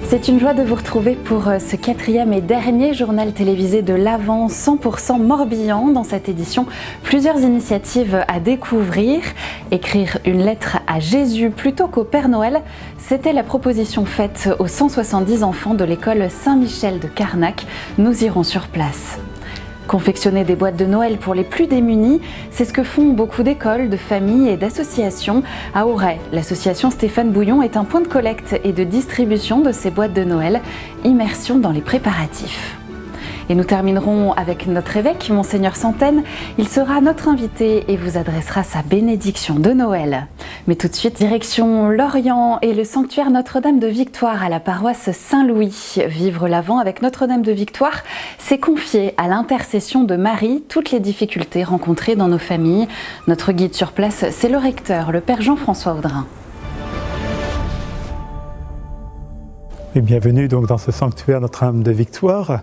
C'est une joie de vous retrouver pour ce 4e et dernier journal télévisé de l'Avent 100% Morbihan. Dans cette édition, plusieurs initiatives à découvrir. Écrire une lettre à Jésus plutôt qu'au Père Noël, c'était la proposition faite aux 170 enfants de l'école Saint-Michel de Carnac. Nous irons sur place. Confectionner des boîtes de Noël pour les plus démunis, c'est ce que font beaucoup d'écoles, de familles et d'associations. À Auray, l'association Stéphane Bouillon est un point de collecte et de distribution de ces boîtes de Noël. Immersion dans les préparatifs. Et nous terminerons avec notre évêque, Monseigneur Santène. Il sera notre invité et vous adressera sa bénédiction de Noël. Mais tout de suite, direction Lorient et le sanctuaire Notre-Dame de Victoire à la paroisse Saint-Louis. Vivre l'Avent avec Notre-Dame de Victoire, c'est confier à l'intercession de Marie toutes les difficultés rencontrées dans nos familles. Notre guide sur place, c'est le recteur, le Père Jean-François Audrin. Et bienvenue donc dans ce sanctuaire Notre-Dame de Victoire.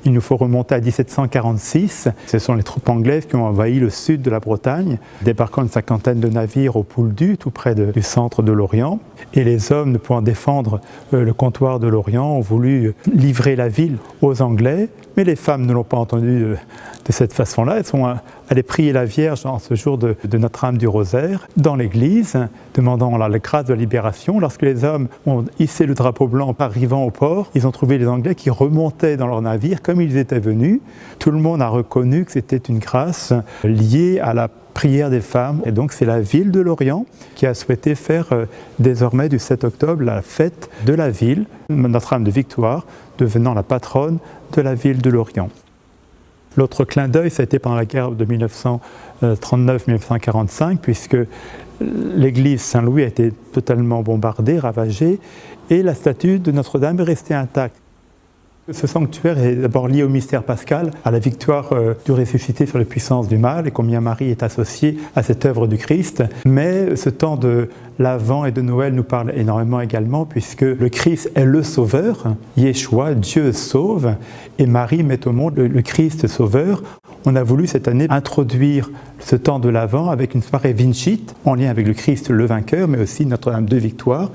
Il nous faut remonter à 1746. Ce sont les troupes anglaises qui ont envahi le sud de la Bretagne, débarquant une cinquantaine de navires au Pouldu, tout près du centre de l'Orient. Et les hommes, ne pouvant défendre le comptoir de l'Orient, ont voulu livrer la ville aux Anglais. Mais les femmes ne l'ont pas entendu de cette façon-là. Elles sont allées prier la Vierge en ce jour de Notre-Dame du Rosaire dans l'église, demandant la grâce de la libération. Lorsque les hommes ont hissé le drapeau blanc arrivant au port, ils ont trouvé les Anglais qui remontaient dans leur navire comme ils étaient venus. Tout le monde a reconnu que c'était une grâce liée à la prière des femmes. Et donc c'est la ville de Lorient qui a souhaité faire désormais du 7 octobre la fête de la ville, Notre-Dame de Victoire, devenant la patronne de la ville de Lorient. L'autre clin d'œil, ça a été pendant la guerre de 1939-1945, puisque l'église Saint-Louis a été totalement bombardée, ravagée, et la statue de Notre-Dame est restée intacte. Ce sanctuaire est d'abord lié au mystère pascal, à la victoire du ressuscité sur les puissances du mal, et combien Marie est associée à cette œuvre du Christ. Mais ce temps de l'Avent et de Noël nous parle énormément également, puisque le Christ est le Sauveur, Yeshua, Dieu sauve, et Marie met au monde le Christ Sauveur. On a voulu cette année introduire ce temps de l'Avent avec une soirée Vincit, en lien avec le Christ le vainqueur, mais aussi Notre-Dame de Victoire,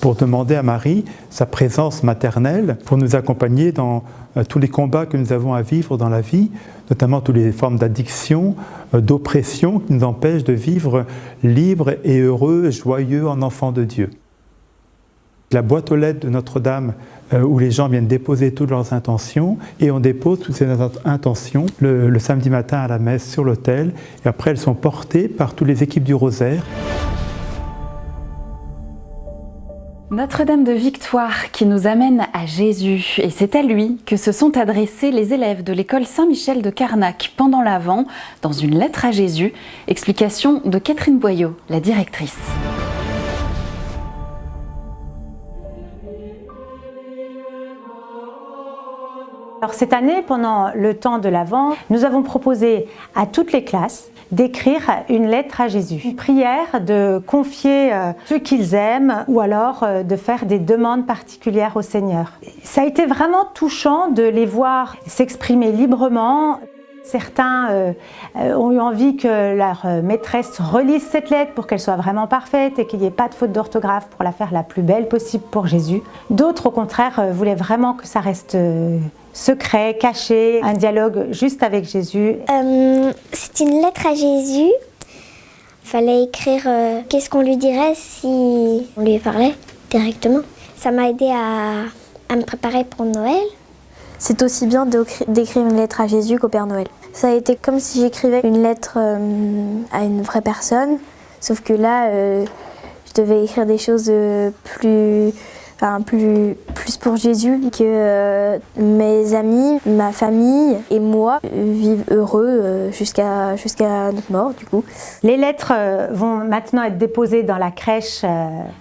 pour demander à Marie sa présence maternelle, pour nous accompagner dans tous les combats que nous avons à vivre dans la vie, notamment toutes les formes d'addiction, d'oppression qui nous empêchent de vivre libres et heureux, joyeux en enfants de Dieu. La boîte aux lettres de Notre-Dame, où les gens viennent déposer toutes leurs intentions, et on dépose toutes ces intentions le samedi matin à la messe sur l'autel, et après elles sont portées par toutes les équipes du Rosaire. Notre-Dame de Victoire qui nous amène à Jésus. Et c'est à lui que se sont adressés les élèves de l'école Saint-Michel de Carnac pendant l'Avent, dans une lettre à Jésus. Explication de Catherine Boyot, la directrice. Alors cette année, pendant le temps de l'Avent, nous avons proposé à toutes les classes d'écrire une lettre à Jésus. Une prière de confier ce qu'ils aiment ou alors de faire des demandes particulières au Seigneur. Ça a été vraiment touchant de les voir s'exprimer librement. Certains ont eu envie que leur maîtresse relise cette lettre pour qu'elle soit vraiment parfaite et qu'il n'y ait pas de faute d'orthographe pour la faire la plus belle possible pour Jésus. D'autres, au contraire, voulaient vraiment que ça reste secret, caché, un dialogue juste avec Jésus. C'est une lettre à Jésus. Il fallait écrire qu'est-ce qu'on lui dirait si on lui parlait directement. Ça m'a aidé à me préparer pour Noël. C'est aussi bien d'écrire une lettre à Jésus qu'au Père Noël. Ça a été comme si j'écrivais une lettre à une vraie personne, sauf que là, je devais écrire des choses plus pour Jésus, que mes amis, ma famille et moi vivent heureux jusqu'à notre mort du coup. Les lettres vont maintenant être déposées dans la crèche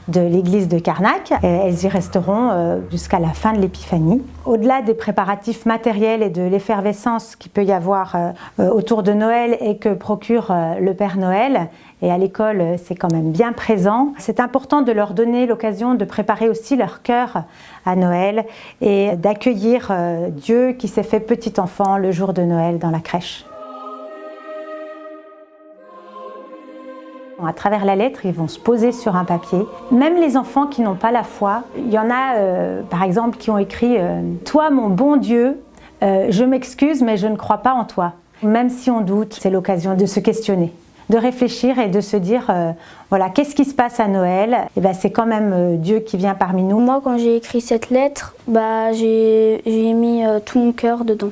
de l'église de Carnac. Elles y resteront jusqu'à la fin de l'Épiphanie. Au-delà des préparatifs matériels et de l'effervescence qu'il peut y avoir autour de Noël et que procure le Père Noël, et à l'école c'est quand même bien présent, c'est important de leur donner l'occasion de préparer aussi leur cœur à Noël et d'accueillir Dieu qui s'est fait petit enfant le jour de Noël dans la crèche. À travers la lettre, ils vont se poser sur un papier. Même les enfants qui n'ont pas la foi, il y en a par exemple qui ont écrit « Toi mon bon Dieu, je m'excuse mais je ne crois pas en toi ». Même si on doute, c'est l'occasion de se questionner, de réfléchir et de se dire voilà, qu'est-ce qui se passe à Noël? Et ben, c'est quand même Dieu qui vient parmi nous. Moi, quand j'ai écrit cette lettre, j'ai mis tout mon cœur dedans.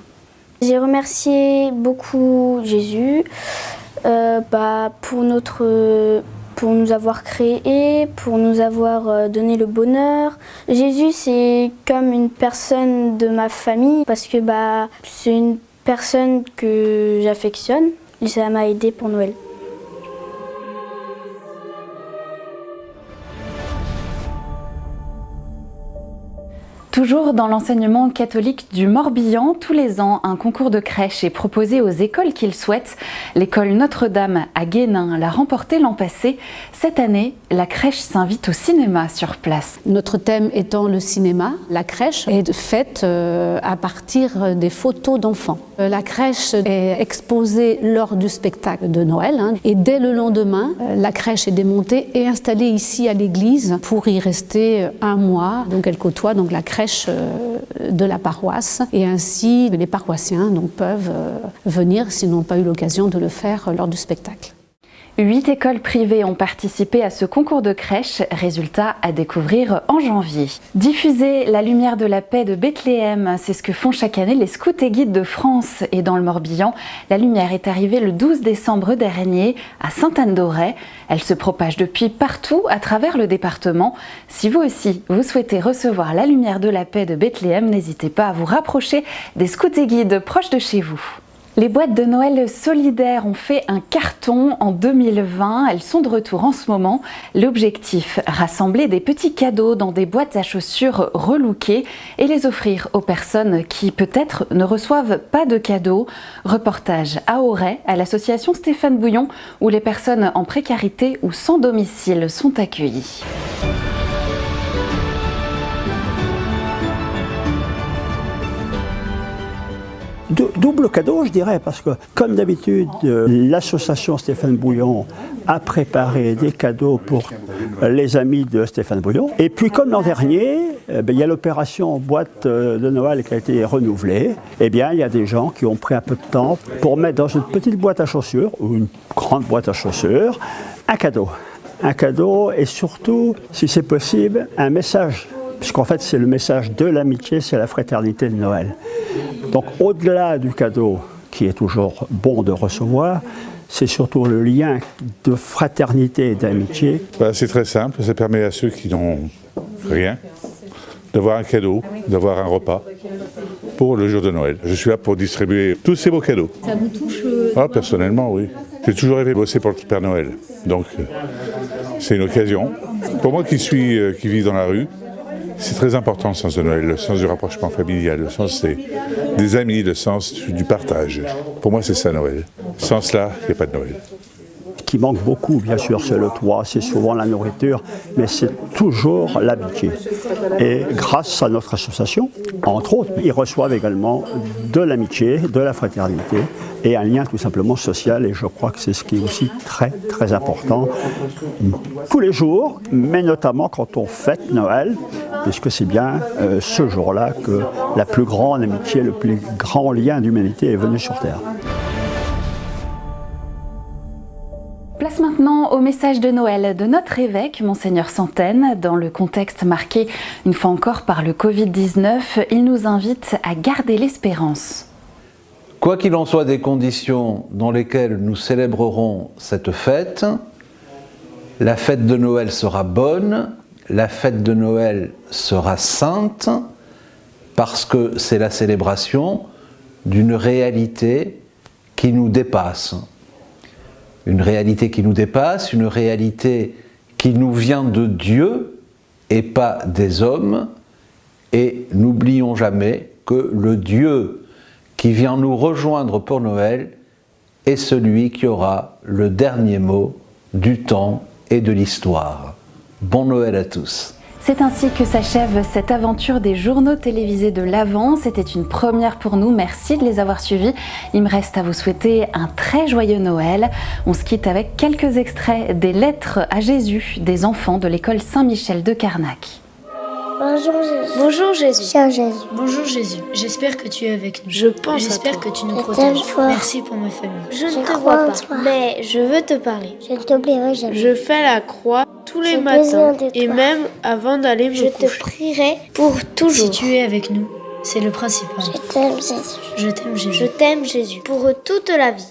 J'ai remercié beaucoup Jésus pour nous avoir créés, pour nous avoir donné le bonheur. Jésus, c'est comme une personne de ma famille parce que c'est une personne que j'affectionne et ça m'a aidé pour Noël. Toujours dans l'enseignement catholique du Morbihan, tous les ans, un concours de crèche est proposé aux écoles qui le souhaitent. L'école Notre-Dame à Guénin l'a remporté l'an passé. Cette année, la crèche s'invite au cinéma sur place. Notre thème étant le cinéma, la crèche est faite à partir des photos d'enfants. La crèche est exposée lors du spectacle de Noël et dès le lendemain, la crèche est démontée et installée ici à l'église pour y rester un mois. Donc elle côtoie la crèche de la paroisse et ainsi les paroissiens peuvent venir s'ils n'ont pas eu l'occasion de le faire lors du spectacle. 8 écoles privées ont participé à ce concours de crèche, résultat à découvrir en janvier. Diffuser la lumière de la paix de Bethléem, c'est ce que font chaque année les scouts et guides de France. Et dans le Morbihan, la lumière est arrivée le 12 décembre dernier à Sainte-Anne-d'Auray. Elle se propage depuis partout à travers le département. Si vous aussi, vous souhaitez recevoir la lumière de la paix de Bethléem, n'hésitez pas à vous rapprocher des scouts et guides proches de chez vous. Les boîtes de Noël solidaires ont fait un carton en 2020. Elles sont de retour en ce moment. L'objectif, rassembler des petits cadeaux dans des boîtes à chaussures relookées et les offrir aux personnes qui peut-être ne reçoivent pas de cadeaux. Reportage à Auray, à l'association Stéphane Bouillon, où les personnes en précarité ou sans domicile sont accueillies. Double cadeau, je dirais, parce que, comme d'habitude, l'association Stéphane Bouillon a préparé des cadeaux pour les amis de Stéphane Bouillon. Et puis, comme l'an dernier, il y a l'opération boîte de Noël qui a été renouvelée. Eh bien, il y a des gens qui ont pris un peu de temps pour mettre dans une petite boîte à chaussures, ou une grande boîte à chaussures, un cadeau. Un cadeau et surtout, si c'est possible, un message. Puisqu'en fait, c'est le message de l'amitié, c'est la fraternité de Noël. Donc, au-delà du cadeau, qui est toujours bon de recevoir, c'est surtout le lien de fraternité et d'amitié. C'est très simple, ça permet à ceux qui n'ont rien d'avoir un cadeau, d'avoir un repas pour le jour de Noël. Je suis là pour distribuer tous ces beaux cadeaux. Ça vous touche Personnellement, oui. J'ai toujours rêvé de bosser pour le Père Noël, donc c'est une occasion. Pour moi qui vis dans la rue, c'est très important le sens de Noël, le sens du rapprochement familial, le sens des amis, le sens du partage. Pour moi, c'est ça Noël. Sans cela, il n'y a pas de Noël. Ce qui manque beaucoup, bien sûr, c'est le toit, c'est souvent la nourriture, mais c'est toujours l'amitié. Et grâce à notre association, entre autres, ils reçoivent également de l'amitié, de la fraternité et un lien tout simplement social. Et je crois que c'est ce qui est aussi très, très important tous les jours, mais notamment quand on fête Noël, puisque c'est bien ce jour-là que la plus grande amitié, le plus grand lien d'humanité est venu sur Terre. Place maintenant au message de Noël de notre évêque, Monseigneur Santène. Dans le contexte marqué une fois encore par le Covid-19, il nous invite à garder l'espérance. Quoi qu'il en soit des conditions dans lesquelles nous célébrerons cette fête, la fête de Noël sera bonne, la fête de Noël sera sainte, parce que c'est la célébration d'une réalité qui nous dépasse. Une réalité qui nous dépasse, une réalité qui nous vient de Dieu et pas des hommes. Et n'oublions jamais que le Dieu qui vient nous rejoindre pour Noël est celui qui aura le dernier mot du temps et de l'histoire. Bon Noël à tous. C'est ainsi que s'achève cette aventure des journaux télévisés de l'Avent. C'était une première pour nous, merci de les avoir suivis. Il me reste à vous souhaiter un très joyeux Noël. On se quitte avec quelques extraits des lettres à Jésus des enfants de l'école Saint-Michel de Carnac. Bonjour Jésus. Bonjour Jésus. Cher Jésus. Bonjour Jésus. J'espère que tu es avec nous. Je pense. J'espère que tu nous Je protèges. t'aime fort. Merci pour ma famille. Je ne te crois vois en pas, toi. mais je veux te parler. Je ne t'oublierai jamais. Je fais la croix tous les J'ai matins besoin de et toi. même avant d'aller me Je coucher. te prierai pour toujours. Si tu es avec nous, c'est le principal. Je t'aime Jésus. Je t'aime Jésus. Je t'aime Jésus. Pour toute la vie.